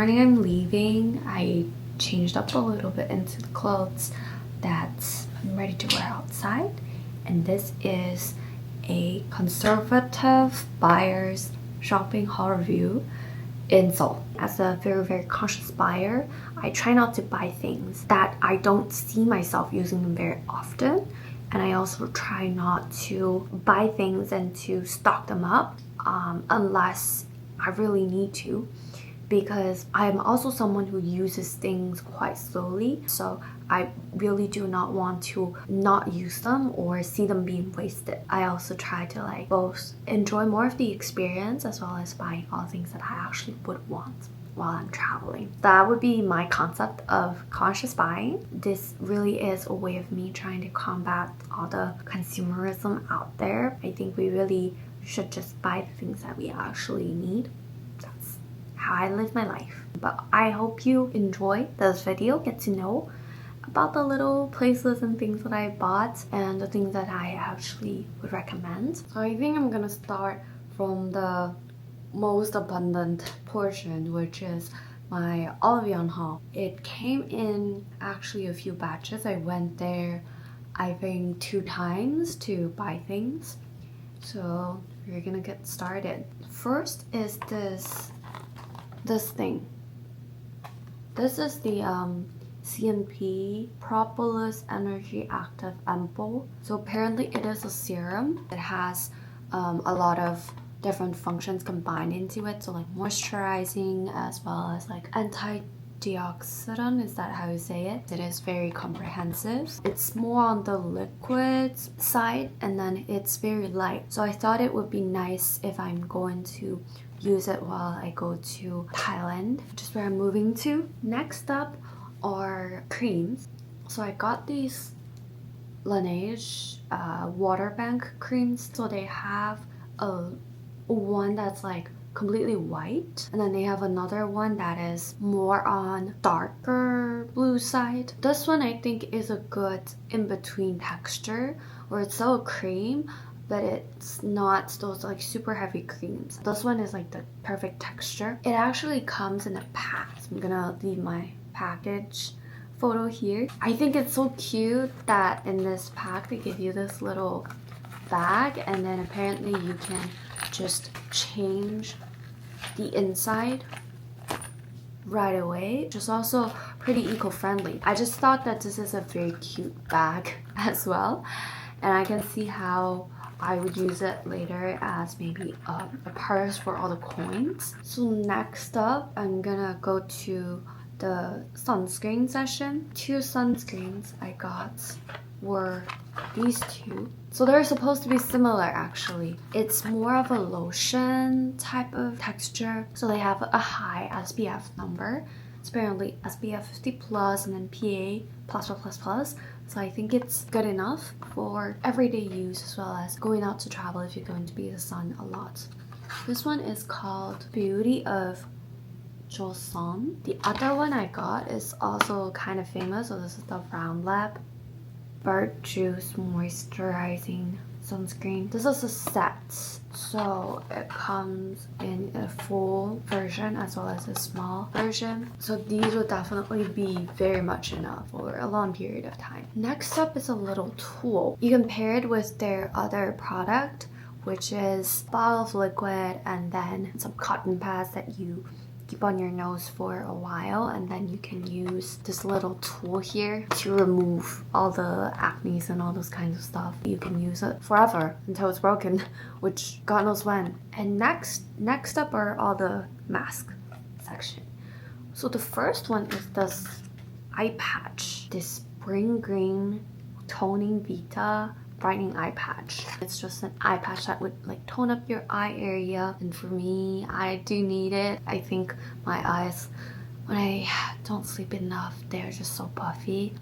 morning I'm leaving, I changed up a little bit into the clothes that I'm ready to wear outside. And this is a conservative buyer's shopping haul review in Seoul. As a very conscious buyer, I try not to buy things that I don't see myself using them very often. And I also try not to buy things and to stock them up unless I really need to, because I'm also someone who uses things quite slowly. So I really do not want to not use them or see them being wasted. I also try to like both enjoy more of the experience as well as buying all things that I actually would want while I'm traveling. That would be my concept of conscious buying. This really is a way of me trying to combat all the consumerism out there. I think we really should just buy the things that we actually need. That's how I live my life. But I hope you enjoy this video, get to know about the little places and things that I bought and the things that I actually would recommend. So I think I'm gonna start from the most abundant portion, which is my Oliv haul. It came in actually a few batches. I went there I think 2 times to buy things. So we're gonna get started. First is this thing. This is the CNP Propolis Energy Active Ampoule. So apparently it is a serum. It has a lot of different functions combined into it, so like moisturizing as well as like antioxidant, is that how you say it? It is very comprehensive. It's more on the liquid side and then it's very light, so I thought it would be nice if I'm going to use it while I go to Thailand, which is where I'm moving to. Next up are creams. So I got these Laneige water bank creams. So they have a one that's like completely white, and then they have another one that is more on darker blue side. This one I think is a good in-between texture, where it's still a cream but it's not those like super heavy creams. This one is like the perfect texture. It actually comes in a pack. So I'm gonna leave my package photo here. I think it's so cute that in this pack they give you this little bag, and then apparently you can just change the inside right away, which is also pretty eco-friendly. I just thought that this is a very cute bag as well, and I can see how I would use it later as maybe a purse for all the coins. So next up, I'm gonna go to the sunscreen section. 2 sunscreens I got were these 2. So they're supposed to be similar actually. It's more of a lotion type of texture. So they have a high SPF number. It's apparently SPF 50 plus and then PA++++. So I think it's good enough for everyday use as well as going out to travel if you're going to be in the sun a lot. This one is called Beauty of Joseon. The other one I got is also kind of famous. So this is the Ramble Bird Juice Moisturizing Sunscreen. This is a set, so it comes in a full version as well as a small version. So these will definitely be very much enough for a long period of time. Next up is a little tool. You can pair it with their other product, which is a bottle of liquid and then some cotton pads that you keep on your nose for a while, and then you can use this little tool here to remove all the acne and all those kinds of stuff. You can use it forever until it's broken, which God knows when. And next up are all the mask section. So the first one is this eye patch, this spring green toning Vita brightening eye patch. It's just an eye patch that would like tone up your eye area, and for me, I do need it. I think my eyes, when I don't sleep enough, they're just so puffy.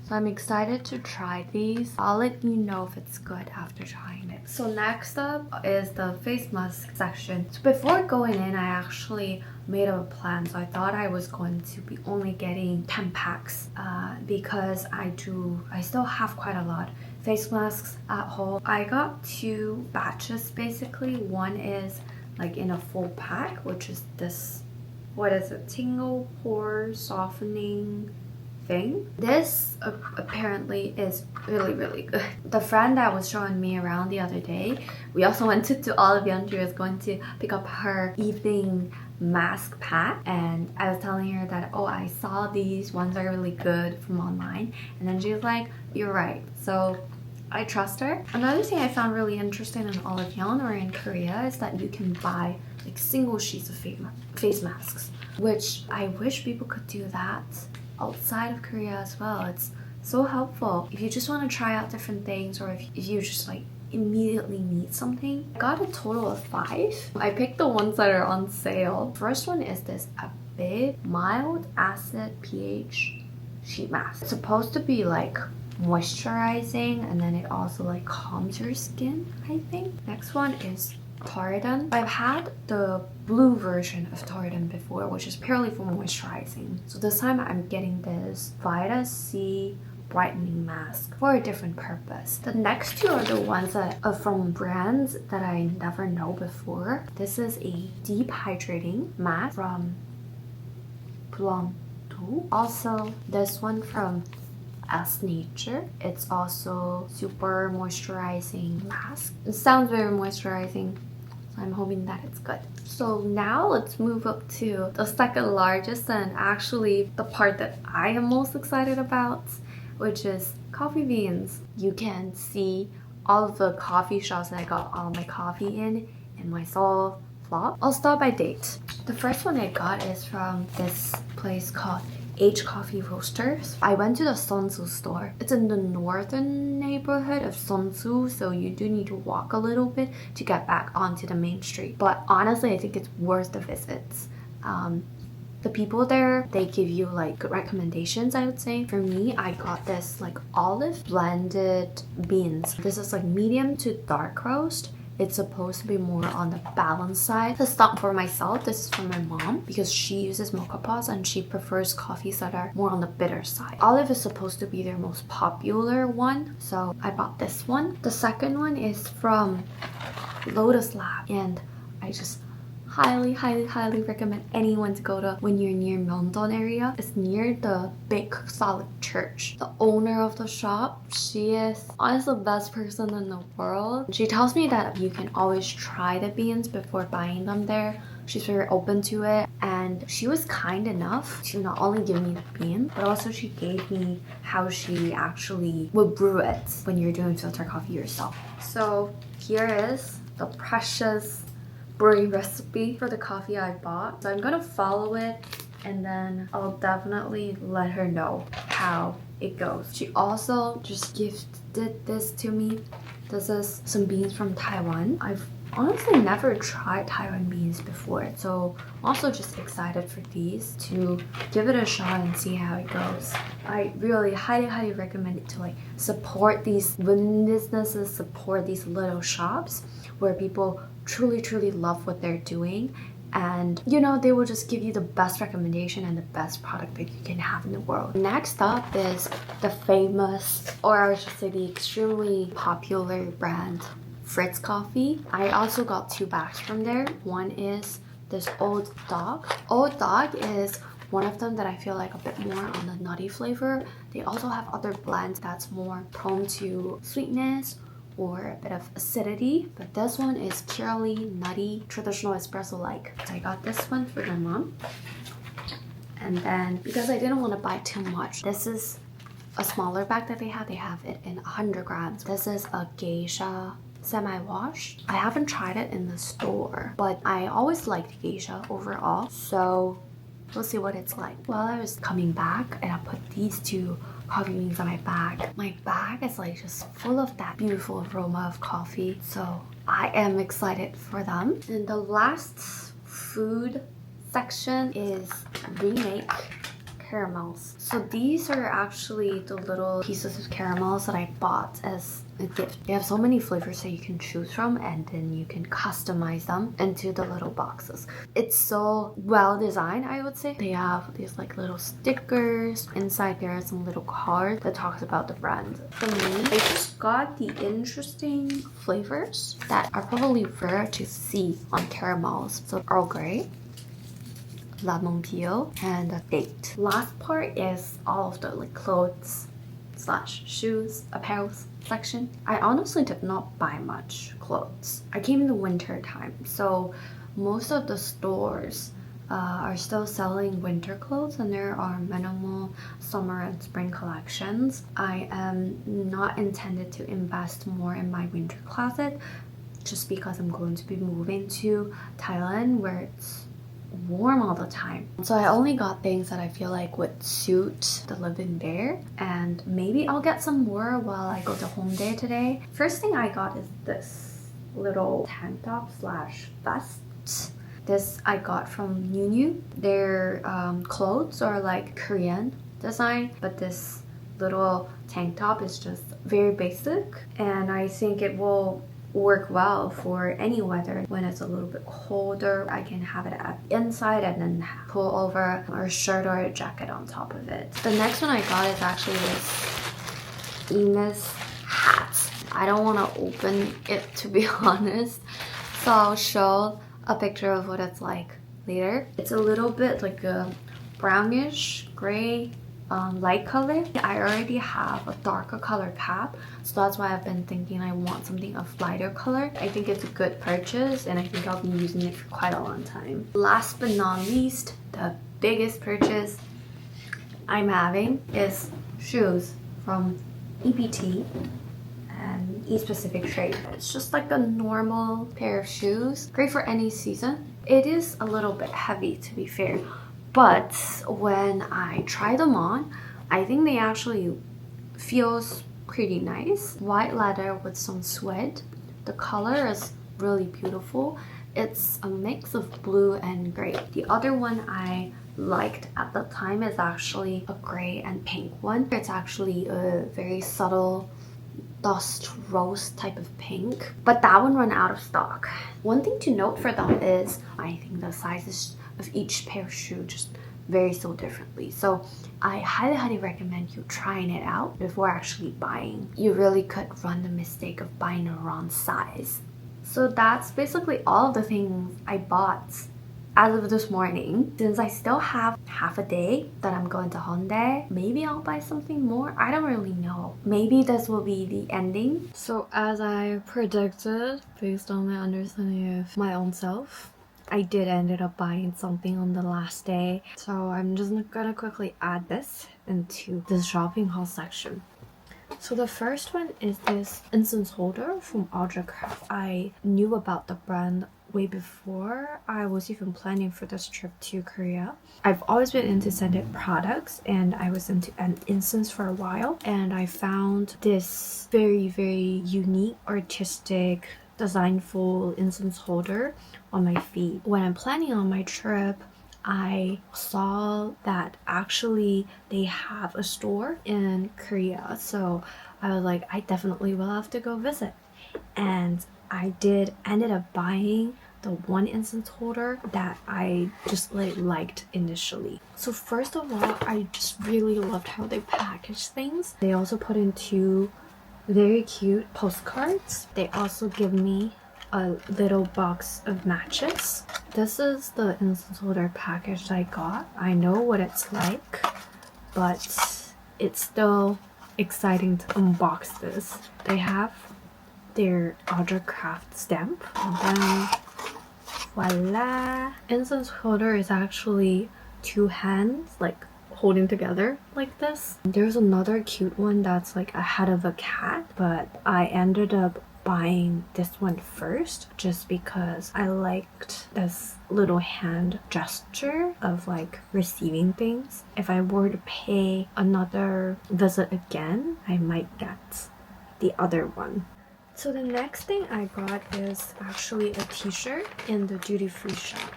So I'm excited to try these. I'll let you know if it's good after trying it. So next up is the face mask section. So before going in, I actually made a plan. So I thought I was going to be only getting 10 packs because I still have quite a lot face masks at home. I got 2 batches basically. One is like in a full pack, which is this what is it? Tingle pore softening thing. This apparently is really, really good. The friend that was showing me around the other day, we also went to Oliv and she was going to pick up her evening mask pack, and I was telling her that, oh, I saw these ones are really good from online, and then she was like, you're right. So I trust her. Another thing I found really interesting in Oliv or in Korea is that you can buy like single sheets of face masks, which I wish people could do that outside of Korea as well. It's so helpful if you just want to try out different things, or if you just like immediately need something. I got a total of 5. I picked the ones that are on sale. First one is this a big mild acid pH sheet mask. It's supposed to be like moisturizing, and then it also like calms your skin, I think. Next one is Torridon. I've had the blue version of Torridon before, which is purely for moisturizing. So this time I'm getting this Vita C brightening mask for a different purpose. The next two are the ones that are from brands that I never know before. This is a deep hydrating mask from Plum. Also, this one from As Nature. It's also super moisturizing mask. It sounds very moisturizing, so I'm hoping that it's good. So now let's move up to the second largest and actually the part that I am most excited about, which is coffee beans. You can see all of the coffee shops that I got all my coffee in my Seoul vlog. I'll start by date. The first one I got is from this place called H Coffee Roasters. I went to the Sunsu store. It's in the northern neighborhood of Sunsu, so you do need to walk a little bit to get back onto the main street. But honestly, I think it's worth the visits. The people there, they give you like good recommendations, I would say. For me, I got this like olive blended beans. This is like medium to dark roast. It's supposed to be more on the balanced side. This is not for myself, this is for my mom because she uses mocha pots and she prefers coffees that are more on the bitter side. Olive is supposed to be their most popular one, so I bought this one. The second one is from Lotus Lab, and I just highly recommend anyone to go to when you're near Myeongdong area. It's near the big Catholic church. The owner of the shop, she is honestly the best person in the world. She tells me that you can always try the beans before buying them there. She's very open to it, and she was kind enough to not only give me the bean, but also she gave me how she actually would brew it when you're doing filter coffee yourself. So here is the precious brewing recipe for the coffee I bought. So I'm gonna follow it, and then I'll definitely let her know how it goes. She also just gifted this to me. This is some beans from Taiwan. I've honestly never tried Taiwan beans before, so I'm also just excited for these to give it a shot and see how it goes. I really highly recommend it to like support these women businesses, support these little shops where people truly love what they're doing, and you know, they will just give you the best recommendation and the best product that you can have in the world. Next up is the famous, or I should say the extremely popular brand Fritz coffee. I also got 2 bags from there. One is this Old Dog. Old Dog is one of them that I feel like a bit more on the nutty flavor. They also have other blends that's more prone to sweetness or a bit of acidity, but this one is purely nutty, traditional espresso like. So I got this one for my mom, and then because I didn't want to buy too much, this is a smaller bag that they have it in 100 grams. This is a Geisha semi-washed. I haven't tried it in the store, but I always liked Geisha overall, so we'll see what it's like. While I was coming back, and I put these 2 coffee beans on my bag. My bag is like just full of that beautiful aroma of coffee, so I am excited for them. And the last food section is remake caramels. So these are actually the little pieces of caramels that I bought as a gift. They have so many flavors that you can choose from, and then you can customize them into the little boxes. It's so well designed, I would say. They have these like little stickers. Inside there is some little card that talks about the brand. For me, I just got the interesting flavors that are probably rare to see on caramels. So Earl Grey, lemon peel, and a date. Last part is all of the like clothes slash shoes, apparel section. I honestly did not buy much clothes. I came in the winter time, so most of the stores are still selling winter clothes, and there are minimal summer and spring collections. I am not intended to invest more in my winter closet just because I'm going to be moving to Thailand where it's warm all the time. So I only got things that I feel like would suit the living there, and maybe I'll get some more while I go to Hongdae today. First thing I got is this little tank top slash vest. This I got from Nyunyu. Their clothes are like Korean design, but this little tank top is just very basic, and I think it will work well for any weather. When it's a little bit colder, I can have it at the inside and then pull over a shirt or a jacket on top of it. The next one I got is actually this Emis hat. I don't want to open it, to be honest, so I'll show a picture of what it's like later. It's a little bit like a brownish gray light color. I already have a darker colored cap, so that's why I've been thinking I want something of lighter color. I think it's a good purchase, and I think I'll be using it for quite a long time. Last but not least, the biggest purchase I'm having is shoes from EPT and East Pacific Trade. It's just like a normal pair of shoes, great for any season. It is a little bit heavy, to be fair, but when I try them on, I think they actually feels pretty nice. White leather with some suede. The color is really beautiful. It's a mix of blue and gray. The other one I liked at the time is actually a gray and pink one. It's actually a very subtle dust rose type of pink, but that one ran out of stock. One thing to note for them is I think the sizes of each pair of shoes just vary so differently, so I highly recommend you trying it out before actually buying. You really could run the mistake of buying a wrong size. So that's basically all of the things I bought as of this morning. Since I still have half a day that I'm going to Hongdae, maybe I'll buy something more. I don't really know. Maybe this will be the ending. So as I predicted, based on my understanding of my own self, I did ended up buying something on the last day. So I'm just gonna quickly add this into the shopping haul section. So the first one is this incense holder from Craft. I knew about the brand way before I was even planning for this trip to Korea. I've always been into scented products, and I was into an incense for a while, and I found this very unique, artistic, designful incense holder on my feed. When I'm planning on my trip, I saw that actually they have a store in Korea, so I was like, I definitely will have to go visit. And I ended up buying the one incense holder that I just liked initially. So first of all, I just really loved how they package things. They also put in 2 very cute postcards. They also give me a little box of matches. This is the incense holder package I got. I know what it's like, but it's still exciting to unbox this. They have their Craft stamp, and then voila! Incense holder is actually 2 hands like holding together like this. There's another cute one that's like a head of a cat, but I ended up buying this one first just because I liked this little hand gesture of like receiving things. If I were to pay another visit again, I might get the other one. So the next thing I got is actually a t-shirt in the duty-free shop.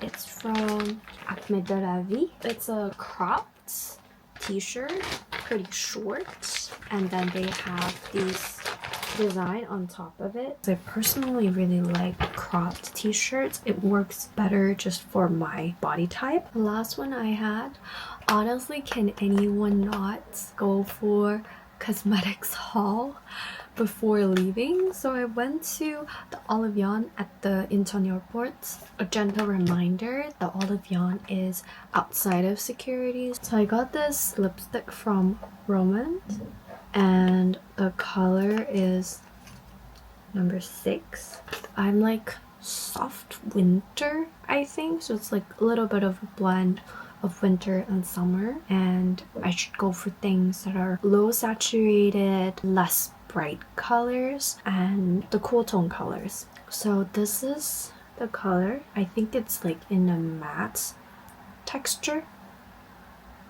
It's from Akmedaravi. It's a cropped t-shirt, pretty short, and then they have these design on top of it. I personally really like cropped t-shirts. It works better just for my body type. The last one I had, honestly, can anyone not go for cosmetics haul before leaving. So I went to the Oliv at the Incheon airport. A gentle reminder, the Oliv is outside of security. So I got this lipstick from Roman and the color is number 6. I'm like soft winter, I think, so it's like a little bit of a blend of winter and summer, and I should go for things that are low saturated, less bright colors, and the cool tone colors. So this is the color. I think it's like in a matte texture.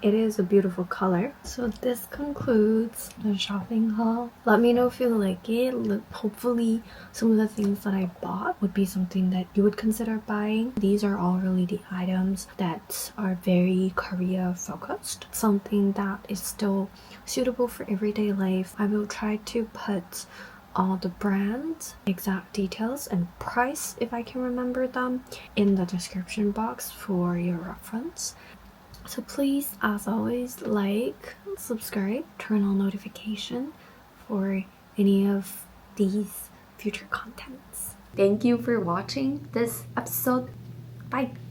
It is a beautiful color. So this concludes the shopping haul. Let me know if you like it. Hopefully some of the things that I bought would be something that you would consider buying. These are all really the items that are very Korea focused. Something that is still suitable for everyday life. I will try to put all the brands, exact details, and price, if I can remember them, in the description box for your reference. So please, as always, like, subscribe, turn on notification for any of these future contents. Thank you for watching this episode. Bye!